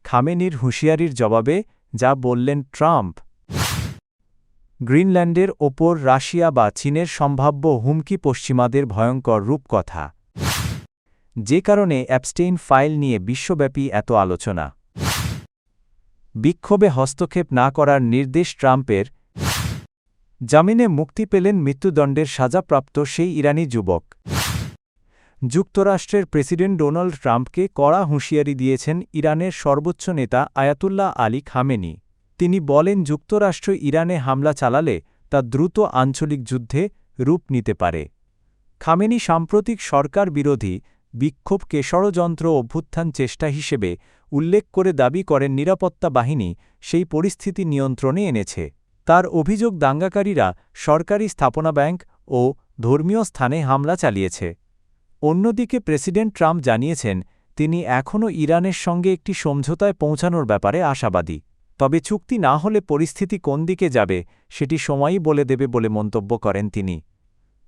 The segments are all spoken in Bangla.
খামেনির হুঁশিয়ারির জবাবে যা বললেন ট্রাম্প। গ্রিনল্যান্ডের ওপর রাশিয়া বা চীনের সম্ভাব্য হুমকি পশ্চিমাদের ভয়ঙ্কর রূপকথা, যে কারণে অ্যাপস্টেইন ফাইল নিয়ে বিশ্বব্যাপী এত আলোচনা। বিক্ষোভে হস্তক্ষেপ না করার নির্দেশ ট্রাম্পের। জামিনে মুক্তি পেলেন মৃত্যুদণ্ডের সাজাপ্রাপ্ত সেই ইরানি যুবক। যুক্তরাষ্ট্রের প্রেসিডেন্ট ডোনাল্ড ট্রাম্পকে কড়া হুঁশিয়ারি দিয়েছেন ইরানের সর্বোচ্চ নেতা আয়াতুল্লাহ আলী খামেনি। তিনি বলেন, যুক্তরাষ্ট্র ইরানে হামলা চালালে তা দ্রুত আঞ্চলিক যুদ্ধে রূপ নিতে পারে। খামেনি সাম্প্রতিক সরকার বিরোধী বিক্ষোভকে ষড়যন্ত্র অভ্যুত্থান চেষ্টা হিসেবে উল্লেখ করে দাবি করেন নিরাপত্তা বাহিনী সেই পরিস্থিতি নিয়ন্ত্রণে এনেছে। তার অভিযোগ, দাঙ্গাকারীরা সরকারি স্থাপনা, ব্যাংক ও ধর্মীয় স্থানে হামলা চালিয়েছে। অন্যদিকে প্রেসিডেন্ট ট্রাম্প জানিয়েছেন, তিনি এখনও ইরানের সঙ্গে একটি সমঝোতায় পৌঁছানোর ব্যাপারে আশাবাদী। তবে চুক্তি না হলে পরিস্থিতি কোন দিকে যাবে সেটি সময়ই বলে দেবে বলে মন্তব্য করেন তিনি।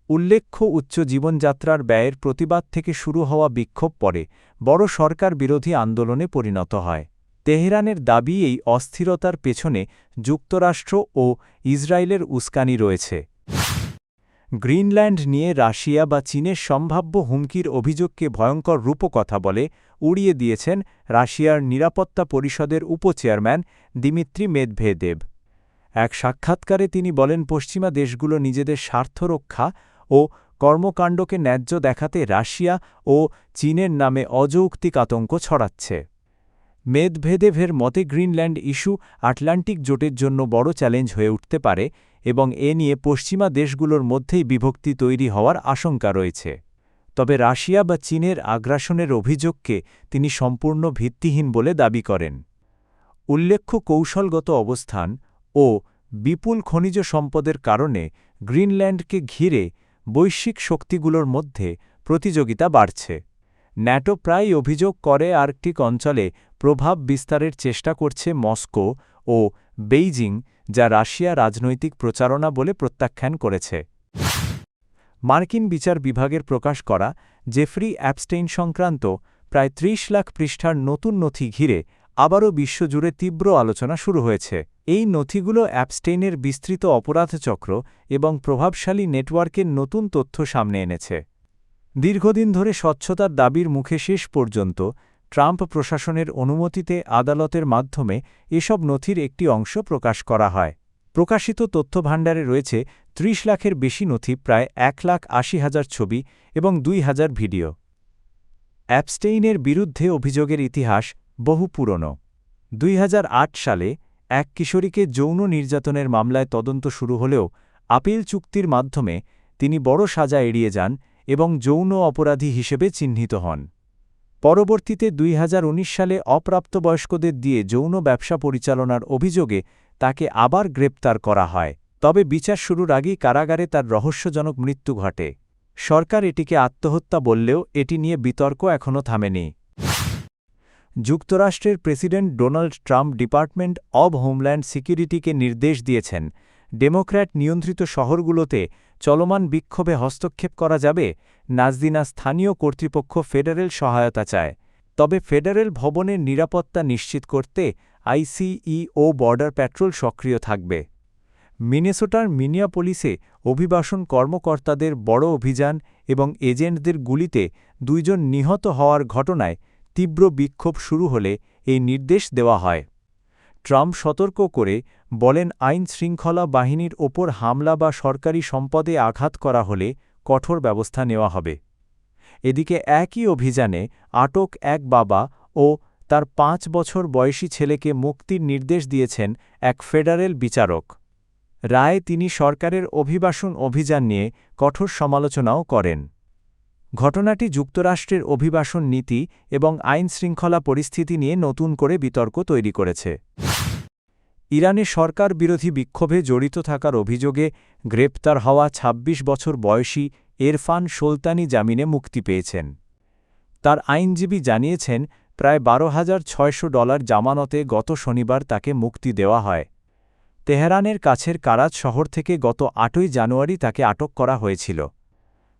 উল্লেখ্য, উচ্চ জীবনযাত্রার ব্যয়ের প্রতিবাদ থেকে শুরু হওয়া বিক্ষোভ পরে বড় সরকার বিরোধী আন্দোলনে পরিণত হয়। তেহরানের দাবি, এই অস্থিরতার পেছনে যুক্তরাষ্ট্র ও ইসরায়েলের উস্কানি রয়েছে। গ্রিনল্যান্ড নিয়ে রাশিয়া বা চীনের সম্ভাব্য হুমকির অভিযোগকে ভয়ঙ্কর রূপকথা বলে উড়িয়ে দিয়েছেন রাশিয়ার নিরাপত্তা পরিষদের উপচেয়ারম্যান দিমিত্রি মেদভেদেভ। এক সাক্ষাৎকারে তিনি বলেন, পশ্চিমা দেশগুলো নিজেদের স্বার্থ রক্ষা ও কর্মকাণ্ডকে ন্যায্য দেখাতে রাশিয়া ও চীনের নামে অযৌক্তিক আতঙ্ক ছড়াচ্ছে। মেদভেদেভের মতে, গ্রিনল্যান্ড ইস্যু আটলান্টিক জোটের জন্য বড় চ্যালেঞ্জ হয়ে উঠতে পারে এবং এ নিয়ে পশ্চিমা দেশগুলোর মধ্যেই বিভক্তি তৈরি হওয়ার আশঙ্কা রয়েছে। তবে রাশিয়া বা চীনের আগ্রাসনের অভিযোগকে তিনি সম্পূর্ণ ভিত্তিহীন বলে দাবি করেন। উল্লেখ্য, কৌশলগত অবস্থান ও বিপুল খনিজ সম্পদের কারণে গ্রিনল্যান্ডকে ঘিরে বৈশ্বিক শক্তিগুলোর মধ্যে প্রতিযোগিতা বাড়ছে। ন্যাটো প্রায়ই অভিযোগ করে আর্কটিক অঞ্চলে প্রভাব বিস্তারের চেষ্টা করছে মস্কো ও বেইজিং, যা রাশিয়া রাজনৈতিক প্রচারণা বলে প্রত্যাখ্যান করেছে। মার্কিন বিচার বিভাগের প্রকাশ করা জেফরি অ্যাপস্টেইন সংক্রান্ত প্রায় ৩০ লাখ পৃষ্ঠার নতুন নথি ঘিরে আবারও বিশ্বজুড়ে তীব্র আলোচনা শুরু হয়েছে। এই নথিগুলো অ্যাপস্টেইনের বিস্তৃত অপরাধচক্র এবং প্রভাবশালী নেটওয়ার্কের নতুন তথ্য সামনে এনেছে। দীর্ঘদিন ধরে স্বচ্ছতার দাবির মুখে শেষ পর্যন্ত ট্রাম্প প্রশাসনের অনুমতিতে আদালতের মাধ্যমে এসব নথির একটি অংশ প্রকাশ করা হয়। প্রকাশিত তথ্যভাণ্ডারে রয়েছে ৩০ লাখের বেশি নথি, প্রায় ১,৮০,০০০ ছবি এবং ২,০০০ ভিডিও। অ্যাপস্টেইনের বিরুদ্ধে অভিযোগের ইতিহাস বহু পুরনো। ২০০৮ সালে এক কিশোরীকে যৌন নির্যাতনের মামলায় তদন্ত শুরু হলেও আপিল চুক্তির মাধ্যমে তিনি বড় সাজা এড়িয়ে যান এবং যৌন অপরাধী হিসেবে চিহ্নিত হন। পরবর্তীতে ২০১৯ সালে অপ্রাপ্তবয়স্কদের দিয়ে যৌন ব্যবসা পরিচালনার অভিযোগে তাকে আবার গ্রেপ্তার করা হয়। তবে বিচার শুরুর আগেই কারাগারে তার রহস্যজনক মৃত্যু ঘটে। সরকার এটিকে আত্মহত্যা বললেও এটি নিয়ে বিতর্ক এখনও থামেনি। যুক্তরাষ্ট্রের president Donald Trump department of homeland সিকিউরিটিকে নির্দেশ দিয়েছেন, ডেমোক্র্যাট নিয়ন্ত্রিত শহরগুলোতে চলমান বিক্ষোভে হস্তক্ষেপ করা যাবে না স্থানীয় কর্তৃপক্ষ ফেডারেল সহায়তা চায়। তবে ফেডারেল ভবনের নিরাপত্তা নিশ্চিত করতে আইসি ও বর্ডার প্যাট্রোল সক্রিয় থাকবে। মিনেসোটার মিনিয়াপোলিসে অভিবাসন কর্মকর্তাদের বড় অভিযান এবং এজেন্টদের গুলিতে ২ জন নিহত হওয়ার ঘটনায় তীব্র বিক্ষোভ শুরু হলে এই নির্দেশ দেওয়া হয়। ট্রাম্প সতর্ক করে বলেন, আইন শৃঙ্খলা বাহিনীর ওপর হামলা বা সরকারি সম্পদে আঘাত করা হলে কঠোর ব্যবস্থা নেওয়া হবে। এদিকে একই অভিযানে আটক এক বাবা ও তার ৫ বছর বয়সী ছেলেকে মুক্তির নির্দেশ দিয়েছেন এক ফেডারেল বিচারক। রায়ে তিনি সরকারের অভিবাসন অভিযান নিয়ে কঠোর সমালোচনাও করেন। ঘটনাটি যুক্তরাষ্ট্রের অভিবাসন নীতি এবং আইন শৃঙ্খলা পরিস্থিতি নিয়ে নতুন করে বিতর্ক তৈরি করেছে। ইরানে সরকার বিরোধী বিক্ষোভে জড়িত থাকার অভিযোগে গ্রেপ্তার হওয়া ২৬ বছর বয়সী এরফান সোলতানি জামিনে মুক্তি পেয়েছেন। তার আইনজীবী জানিয়েছেন, প্রায় $১২,৬০০ জামানতে গত শনিবার তাকে মুক্তি দেওয়া হয়। তেহরানের কাছের কারাচ শহর থেকে গত ৮ই জানুয়ারি তাকে আটক করা হয়েছিল।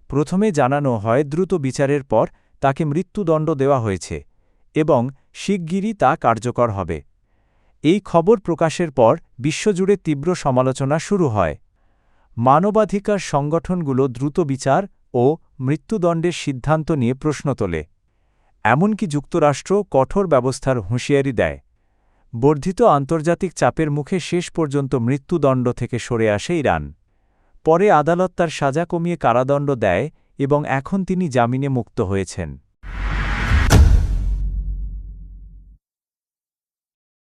প্রথমে জানানো হয় দ্রুত বিচারের পর তাকে মৃত্যুদণ্ড দেওয়া হয়েছে এবং শিগগিরই তা কার্যকর হবে। এই খবর প্রকাশের পর বিশ্বজুড়ে তীব্র সমালোচনা শুরু হয়। মানবাধিকার সংগঠনগুলো দ্রুত বিচার ও মৃত্যুদণ্ডের সিদ্ধান্ত নিয়ে প্রশ্ন তোলে। এমনকি যুক্তরাষ্ট্র কঠোর ব্যবস্থার হুঁশিয়ারি দেয়। বর্ধিত আন্তর্জাতিক চাপের মুখে শেষ পর্যন্ত মৃত্যুদণ্ড থেকে সরে আসে ইরান। পরে আদালত তার সাজা কমিয়ে কারাদণ্ড দেয় এবং এখন তিনি জামিনে মুক্ত হয়েছেন।